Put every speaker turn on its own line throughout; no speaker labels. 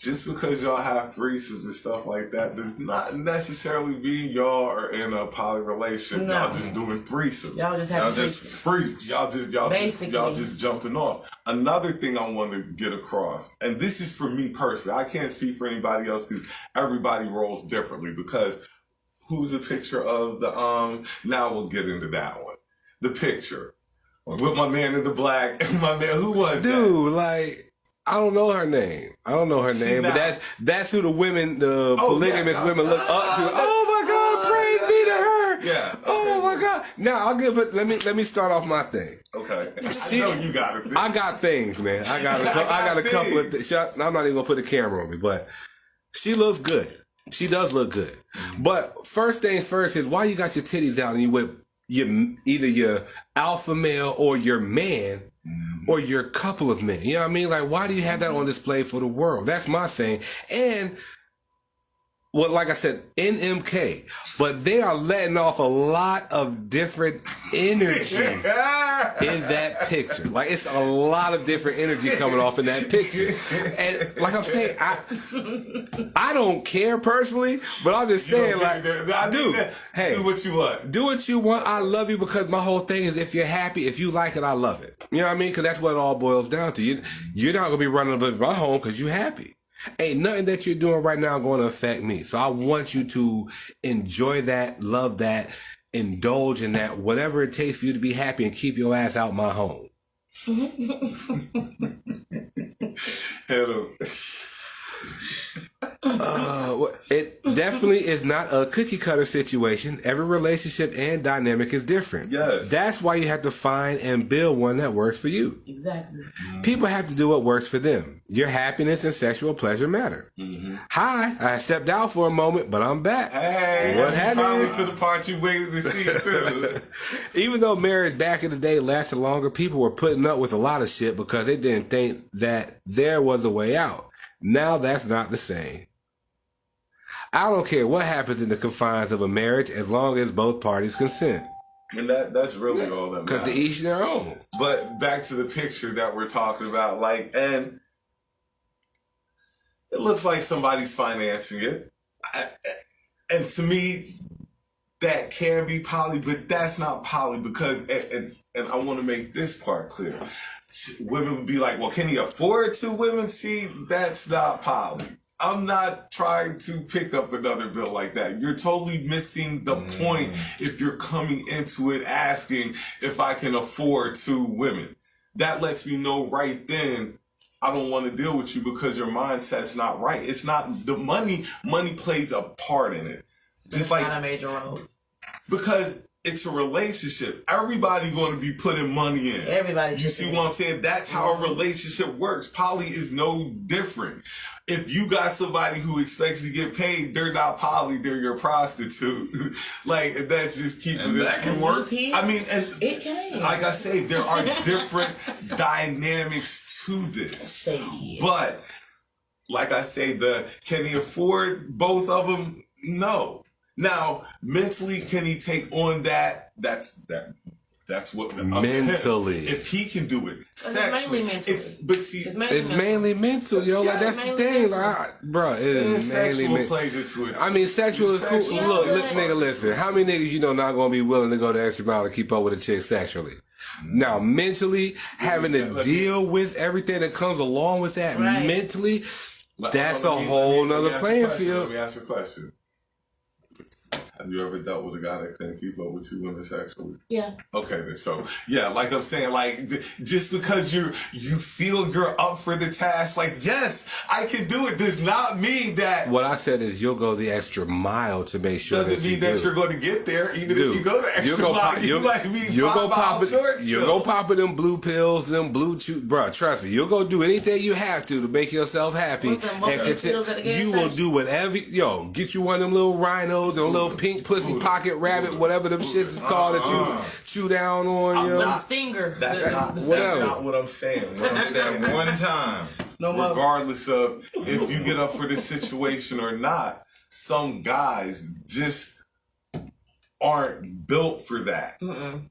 just because y'all have threesomes and stuff like that does not necessarily mean y'all are in a poly relationship. No. Y'all just doing threesomes.
Y'all just
freaks. Y'all just jumping off. Another thing I want to get across, and this is for me personally, I can't speak for anybody else because everybody rolls differently. Because who's a picture of the now we'll get into that one. The picture with my man in the black and my man, who was
dude, that? Like, I don't know her name. But that's who the women, the polygamous women look up to. Oh my God, praise be to her.
Yeah.
Oh my God. Now I'll give it. Let me start off my thing.
Okay. I know you got it.
I got things, man. I got a couple of things. I'm not even gonna put the camera on me, but she looks good. She does look good. But first things first is why you got your titties out and you with either your alpha male or your man. Or your couple of men. You know what I mean? Like, why do you have that on display for the world? That's my thing. And, well, like I said, NMK. But they are letting off a lot of different energy in that picture. Like, it's a lot of different energy coming off in that picture. And, like I'm saying, I don't care personally, but I'm just saying, like, hey,
do what you want.
Do what you want. I love you because my whole thing is if you're happy, if you like it, I love it. You know what I mean? Because that's what it all boils down to. You're not going to be running up at my home because you're happy. Ain't nothing that you're doing right now going to affect me. So I want you to enjoy that, love that, indulge in that, whatever it takes for you to be happy and keep your ass out my home. It definitely is not a cookie cutter situation. Every relationship and dynamic is different.
Yes.
That's why you have to find and build one that works for you.
Exactly.
People have to do what works for them. Your happiness and sexual pleasure matter. Mm-hmm. Hi, I stepped out for a moment, but I'm back.
Hey, what happened? Finally to the part you waited to see too.
Even though marriage back in the day lasted longer, people were putting up with a lot of shit because they didn't think that there was a way out. Now that's not the same. I don't care what happens in the confines of a marriage as long as both parties consent.
And that's really all that matters.
Because to each their own.
But back to the picture that we're talking about, like, and it looks like somebody's financing it. And to me, that can be poly, but that's not poly because, and I want to make this part clear. Women would be like, well, can he afford 2 women? See, that's not poly. I'm not trying to pick up another bill like that. You're totally missing the point if you're coming into it asking if I can afford 2 women. That lets me know right then, I don't want to deal with you because your mindset's not right. It's not the money. Money plays a part in it. Just like
not a major role.
Because it's a relationship. Everybody going to be putting money in.
Everybody.
You see what I'm saying? That's how a relationship works. Poly is no different. If you got somebody who expects to get paid, they're not poly, they're your prostitute. Like, that's just keeping it.
That can work.
I mean, and
it can.
Like I say, there are different dynamics to this. But, like I say, can he afford both of them? No. Now, mentally, can he take on that? That's what
mentally.
If he can do it, sexually,
it's mainly mental, yo. Like that's the thing, like, bro. It is mainly mental.
Plays into it.
I mean, sexual is cool. Look, nigga, listen. How many niggas you know not gonna be willing to go the extra mile to keep up with a chick sexually? Now, mentally, having to deal with everything that comes along with that, mentally, that's a whole nother playing field.
Let me ask you a question. Have you ever dealt with a guy that couldn't keep up with 2 women sexually?
Yeah.
Okay, then so yeah, like I'm saying, like just because you feel you're up for the task, like yes, I can do it, does not mean that.
What I said is you'll go the extra mile to make sure.
Doesn't mean that you're going to get there, even if you go the extra mile. You'll go popping them blue pills, them blue chew, bro. Trust me, you'll go do anything you have to make yourself happy, you will do whatever. Yo, get you one of them little rhinos, or little pink pussy pocket rabbit, whatever them shits is called that you chew down on.
Little stinger.
That's not what I'm saying. What I'm saying, one time, regardless of if you get up for this situation or not, some guys just aren't built for that. And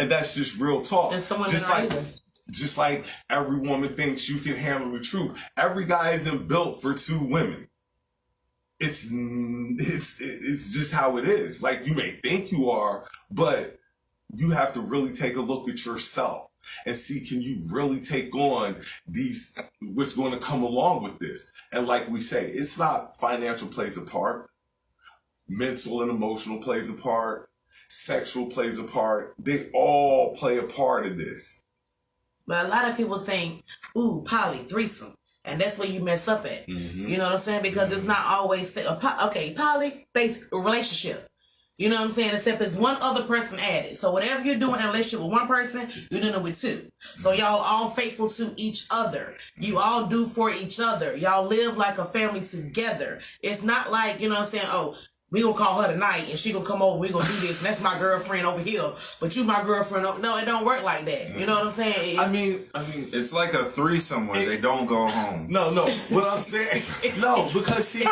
that's just real talk.
And some women
just
are
like,
either.
Just like every woman thinks you can handle the truth. Every guy isn't built for two women. It's just how it is. Like, you may think you are, but you have to really take a look at yourself and see, can you really take on what's going to come along with this? And like we say, it's not financial plays a part. Mental and emotional plays a part. Sexual plays a part. They all play a part in this.
But a lot of people think, ooh, poly, threesome. And that's where you mess up at.
Mm-hmm.
You know what I'm saying? Because it's not always, poly, basic relationship. You know what I'm saying? Except there's one other person added. So whatever you're doing in a relationship with one person, you're doing it with two. So y'all all faithful to each other. You all do for each other. Y'all live like a family together. It's not like, you know what I'm saying, oh, we gonna call her tonight and she gonna come over, we gonna do this, and that's my girlfriend over here, but you my girlfriend over. No, it don't work like that. You know what I'm saying?
I mean,
it's like a threesome where they don't go home.
No, what I'm saying, no, because see,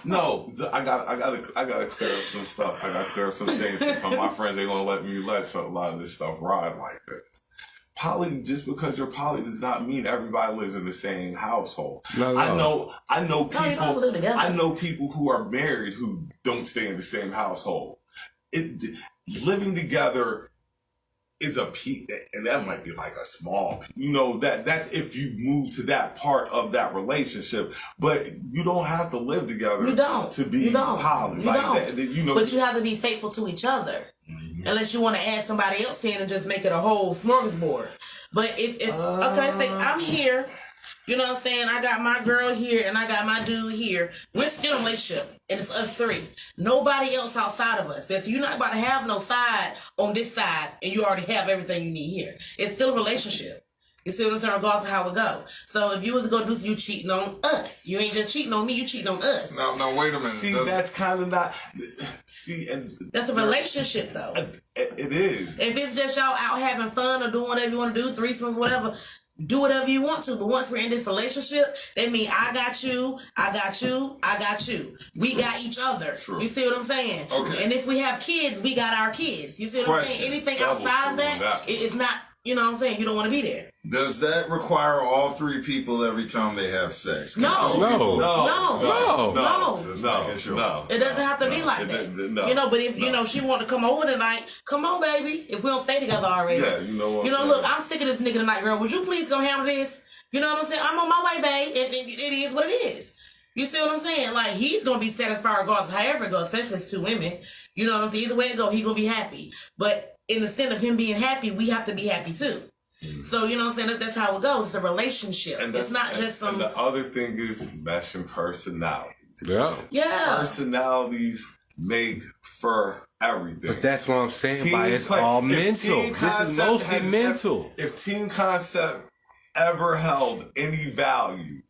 no, I gotta clear up some stuff. I gotta clear up some things. Some of my friends ain't gonna let me let a lot of this stuff ride like this. Poly, just because you're poly does not mean everybody lives in the same household.
No.
I know people.
you don't live together.
I know people who are married who don't stay in the same household. Living together is a piece, and that might be like a small, that's if you move to that part of that relationship. But you don't have to live together.
You don't.
To be poly.
You don't.
That,
but you have to be faithful to each other. Unless you want to add somebody else in and just make it a whole smorgasbord. But if say I'm here, you know what I'm saying? I got my girl here and I got my dude here. We're still in a relationship and it's us three. Nobody else outside of us. If you're not about to have no side on this side and you already have everything you need here, it's still a relationship. You see what I'm saying? Regardless of how it go. So if you was to go do you cheating on us. You ain't just cheating on me, you cheating on us.
No, wait a minute.
See, that's kind of not. And
that's a relationship, though.
It is.
If it's just y'all out having fun or doing whatever you want to do, threesomes, whatever, do whatever you want to. But once we're in this relationship, that means I got you, I got you, I got you. We got each other.
True.
You see what I'm saying?
Okay.
And if we have kids, we got our kids. You see what I'm saying? Anything outside of that, it's not. You know what I'm saying? You don't want to be there.
Does that require all three people every time they have sex?
No. It doesn't have to be like that. No. But if, she want to come over tonight, come on, baby. If we don't stay together already.
Yeah,
look, I'm sick of this nigga tonight, girl. Would you please come handle this? You know what I'm saying? I'm on my way, babe. And it is what it is. You see what I'm saying? Like, he's going to be satisfied regardless however it goes, especially if it's two women. You know what I'm saying? Either way it go, he going to be happy. But in the sense of him being happy, we have to be happy too. Mm-hmm. So, you know what I'm saying? That's how it goes. It's a relationship. It's not just some...
And the other thing is meshing personalities.
Yeah.
Personalities make for everything.
But that's what I'm saying. It's all mental. This is mostly mental.
If Team Concept ever held any value,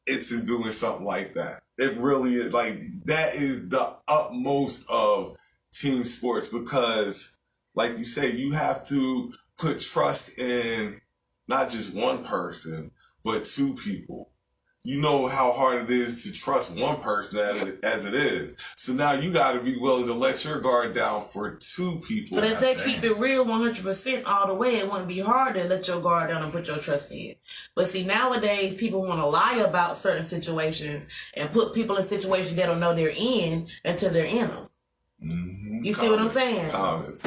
it's in doing something like that. It really is. Like, that is the utmost of team sports, because like you say, you have to put trust in not just one person, but two people. You know how hard it is to trust one person as it is. So now you got to be willing to let your guard down for two people.
But if they keep it real 100% all the way, it wouldn't be hard to let your guard down and put your trust in. But see, nowadays, people want to lie about certain situations and put people in situations they don't know they're in until they're in them.
Mm-hmm.
You see what I'm saying?
Comments.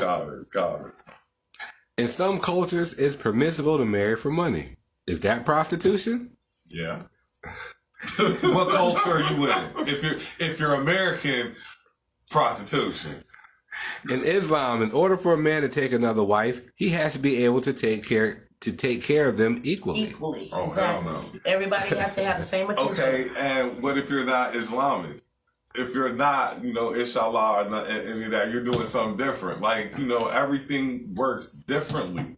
In some cultures, it's permissible to marry for money. Is that prostitution?
Yeah. What culture are you in? If you're American, prostitution.
In Islam, in order for a man to take another wife, he has to be able to take care of them equally.
Oh,
exactly.
Hell no.
Everybody has to have the same attention.
Okay, and what if you're not Islamic? If you're not, inshallah, or any of that, you're doing something different. Like, everything works differently.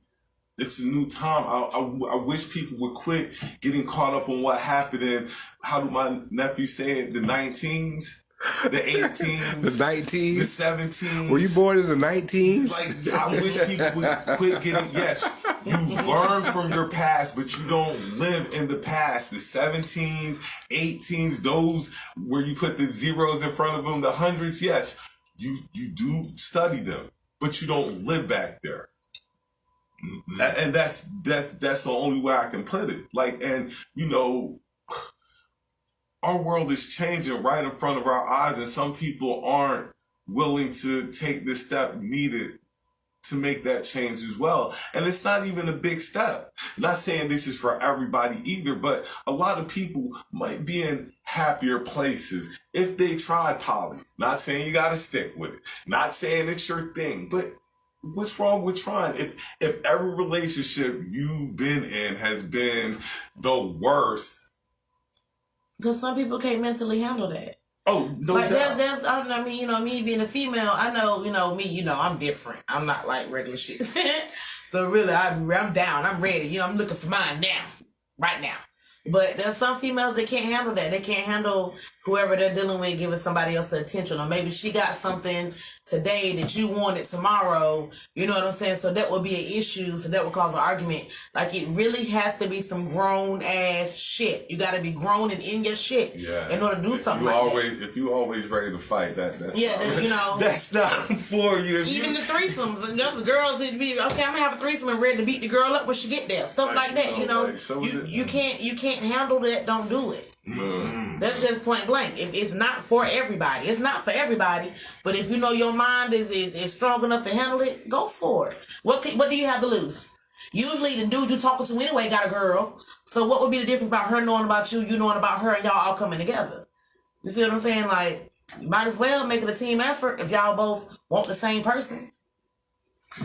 It's a new time. I wish people would quit getting caught up on what happened in, how do my nephew say it, the 19s, the 18s,
the 19s,
the 17s.
Were you born in the 19s?
Like, I wish people would quit getting, yes, you learn from your past, but you don't live in the past. The 17s, 18s, those where you put the zeros in front of them, the hundreds, yes, you do study them, but you don't live back there. And that's the only way I can put it. Like, and you know, our world is changing right in front of our eyes, and some people aren't willing to take the step needed to make that change as well. And it's not even a big step. Not saying this is for everybody either, but a lot of people might be in happier places if they tried poly. Not saying you got to stick with it. Not saying it's your thing, but what's wrong with trying? If every relationship you've been in has been the worst.
Because some people can't mentally handle that.
Oh, no
like
doubt.
I mean, you know, me being a female, I know, you know, me, you know, I'm different. I'm not like regular shit. So really, I'm down. I'm ready. You know, I'm looking for mine now, right now. But there's some females that can't handle that. They can't handle whoever they're dealing with giving somebody else the attention. Or maybe she got something today that you wanted tomorrow. You know what I'm saying? So that would be an issue. So that would cause an argument. Like, it really has to be some grown ass shit. You got to be grown and in your shit in order to do something like that.
If you always ready to fight, that's
you know,
that's not for you.
Even the threesomes, and those girls that be okay. I'm gonna have a threesome and ready to beat the girl up when she get there. Stuff like that. You know, you can't handle that. Don't do it. That's just point blank. If it's not for everybody, it's not for everybody. But if you know your mind is strong enough to handle it, go for it. What do you have to lose? Usually the dude you talking to anyway got a girl. So what would be the difference about her knowing about you, you knowing about her, and y'all all coming together? You see what I'm saying? Like, you might as well make it a team effort if y'all both want the same person.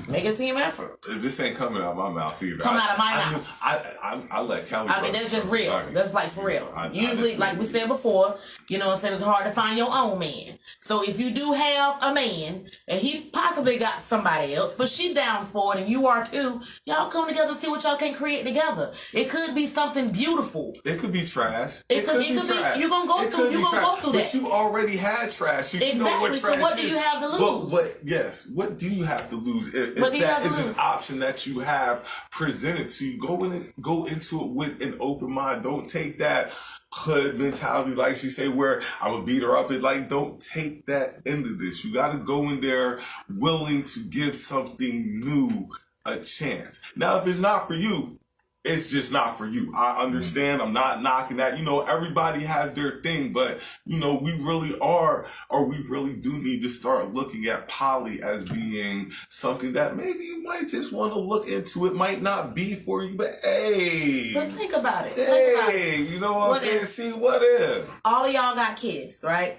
Make it a team effort.
This ain't coming out of my mouth either.
Come out of my mouth.
I let Kelli.
I mean, that's just real. That's like for real. Usually, like we said before, you know what I'm saying, it's hard to find your own man. So if you do have a man, and he possibly got somebody else, but she down for it, and you are too, y'all come together and see what y'all can create together. It could be something beautiful.
It could be trash.
It could be trash. You're going to go through that.
But you already had trash. You know what trash
so what do you have to lose?
But yes, what do you have to lose? If that is an option that you have presented to you, go into it with an open mind. Don't take that hood mentality, like she say, where I'm gonna beat her up. Don't take that into this. You got to go in there willing to give something new a chance. Now, if it's not for you, it's just not for you. I understand. I'm not knocking that. You know, everybody has their thing, but you know, we really do need to start looking at poly as being something that maybe you might just want to look into. It might not be for you, but hey.
But think about it.
You know what I'm saying? See, what if?
All of y'all got kids, right?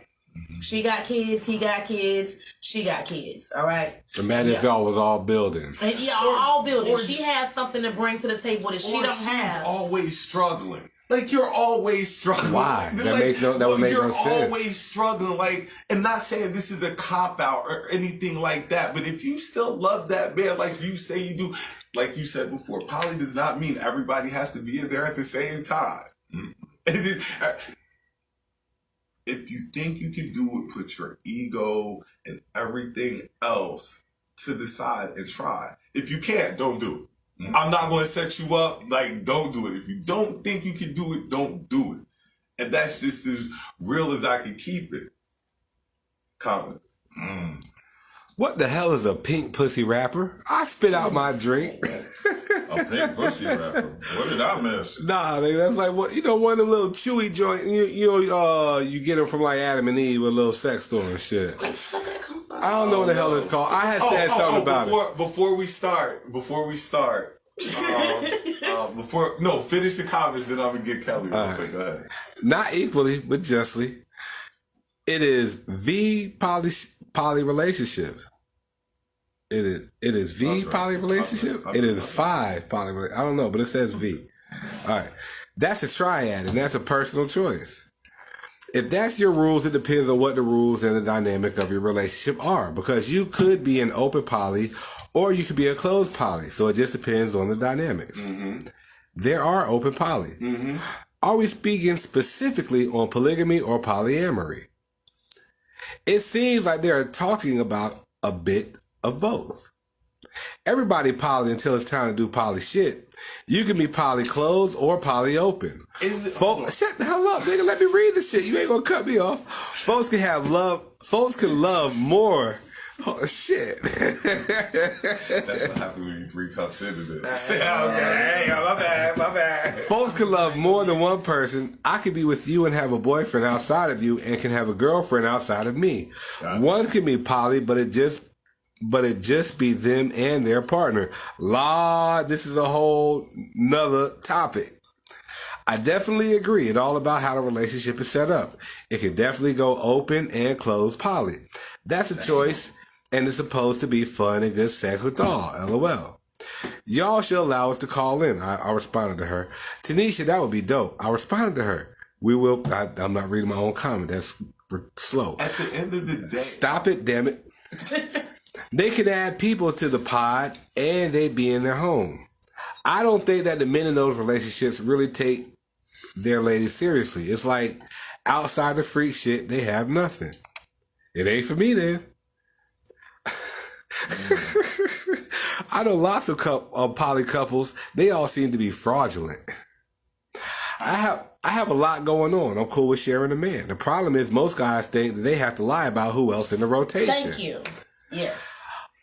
She got kids, he got kids, she got kids, all right?
Imagine if y'all was all building.
And all building. She has something to bring to the table that she don't have.
She's always struggling. Like, you're always struggling.
Why? That would make no sense.
You're always struggling. Like, and not saying this is a cop-out or anything like that, but if you still love that man like you say you do, like you said before, poly does not mean everybody has to be in there at the same time. If you think you can do it, put your ego and everything else to the side and try. If you can't, don't do it. I'm not going to set you up. Like, don't do it. If you don't think you can do it, don't do it. And that's just as real as I can keep it. Comment.
What the hell is a pink pussy rapper? I spit out my drink.
A pink pussy rapper. What did I miss?
Nah, nigga, that's like what one of them little chewy joint. You get them from like Adam and Eve with a little sex store and shit. I don't know what the hell it's called. I had said something about it.
Before we start. Finish the comments, then I'm gonna get Kelli real quick. Go ahead.
Not equally, but justly. It is V poly relationships. It is V poly relationship. It is 5 poly. I don't know, but it says V. All right, that's a triad, and that's a personal choice. If that's your rules, it depends on what the rules and the dynamic of your relationship are. Because you could be an open poly, or you could be a closed poly. So it just depends on the dynamics. Mm-hmm. There are open poly. Mm-hmm. Are we speaking specifically on polygamy or polyamory? It seems like they're talking about a bit of both. Everybody poly until it's time to do poly shit. You can be poly closed or poly open. Shut the hell up, nigga. Let me read this shit. You ain't gonna cut me off. Folks can love more Oh, shit.
That's what happens when you 3 cups into this.
Okay, my bad. Folks can love more than one person. I could be with you and have a boyfriend outside of you, and can have a girlfriend outside of me. One can be poly, but it just be them and their partner. Lord, this is a whole nother topic. I definitely agree. It's all about how the relationship is set up. It can definitely go open and closed poly. That's a choice, and it's supposed to be fun and good sex with all. LOL. Y'all should allow us to call in. I responded to her. Tanisha, that would be dope. I responded to her. We will. I'm not reading my own comment. That's slow.
At the end of the day.
Stop it, damn it. They can add people to the pod, and they be in their home. I don't think that the men in those relationships really take their ladies seriously. It's like outside the freak shit, they have nothing. It ain't for me then. I know lots of poly couples. They all seem to be fraudulent. I have a lot going on. I'm cool with sharing a man. The problem is most guys think that they have to lie about who else in the rotation.
Thank you. Yes.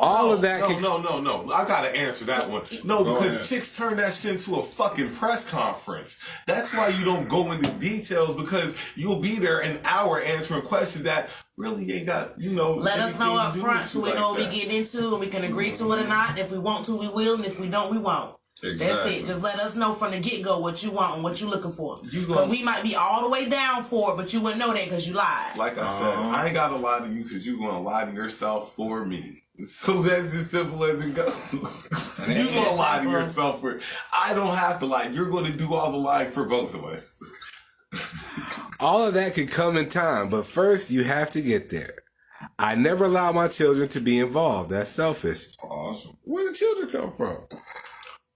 All of that.
No. I gotta answer that one. No, because chicks turn that shit into a fucking press conference. That's why you don't go into details, because you'll be there an hour answering questions that really ain't got,
Let us know up front so we know what we get into and we can agree to it or not. If we want to, we will, and if we don't, we won't. Exactly. That's it. Just let us know from the get-go what you want and what you're looking for. Because we might be all the way down for it, but you wouldn't know that because you lied.
Like I said, I ain't gotta lie to you because you're gonna lie to yourself for me. So that's as simple as it goes. You're gonna lie to yourself for. I don't have to lie. You're gonna do all the lying for both of us.
All of that could come in time, but first you have to get there. I never allow my children to be involved. That's selfish. Awesome. Where did children come from?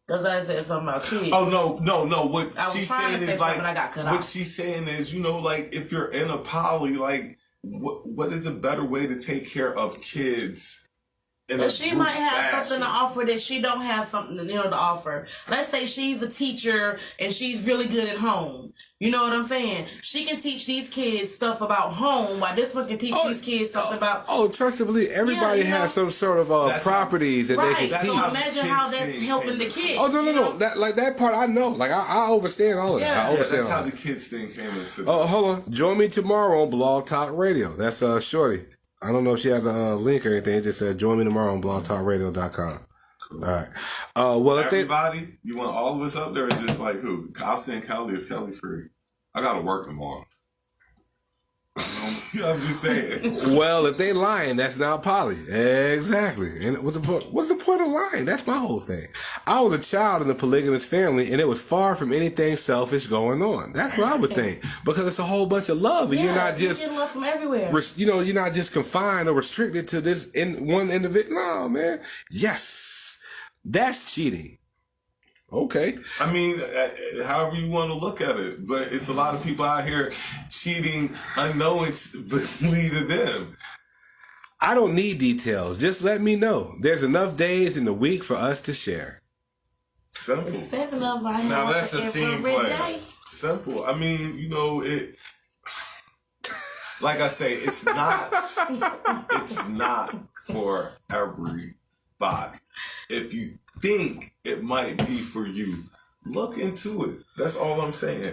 Because I said something about kids.
Oh, no. What she's saying is like,
I got cut
what
off.
she's saying is, like, if you're in a poly, like, what is a better way to take care of kids?
She might have something to offer that she don't have something to offer. Let's say she's a teacher and she's really good at home. You know what I'm saying? She can teach these kids stuff about home while this one can teach these kids stuff about...
trust and believe. Everybody has some sort of properties that they can teach.
So imagine how that's helping the kids.
Oh, no. That part I know. Like, I understand all of that. I understand
that's how the kids thing came into.
Oh, hold on. Join me tomorrow on Blog Talk Radio. That's Shorty. I don't know if she has a link or anything. It just said, join me tomorrow on blogtalkradio.com. Cool. All right. Well, if
everybody, you want all of us up there or just like who? I'll send Kelli if Kelli free. I got to work tomorrow. I'm just saying.
Well, if they lying, that's not poly. Exactly. And what's the point of lying? That's my whole thing. I was a child in a polygamous family, and it was far from anything selfish going on. That's what I would think, because it's a whole bunch of love, and you're not just
getting love from everywhere.
You're not just confined or restricted to this one individual. No, man. Yes, that's cheating. Okay.
I mean, however you want to look at it, but it's a lot of people out here cheating unknowingly to them.
I don't need details. Just let me know. There's enough days in the week for us to share.
Simple.
It's 7 of them.
Now that's a team play.
Simple. I mean, it. Like I say, it's not. It's not for everybody. If you think it might be for you, look into it. That's all I'm saying.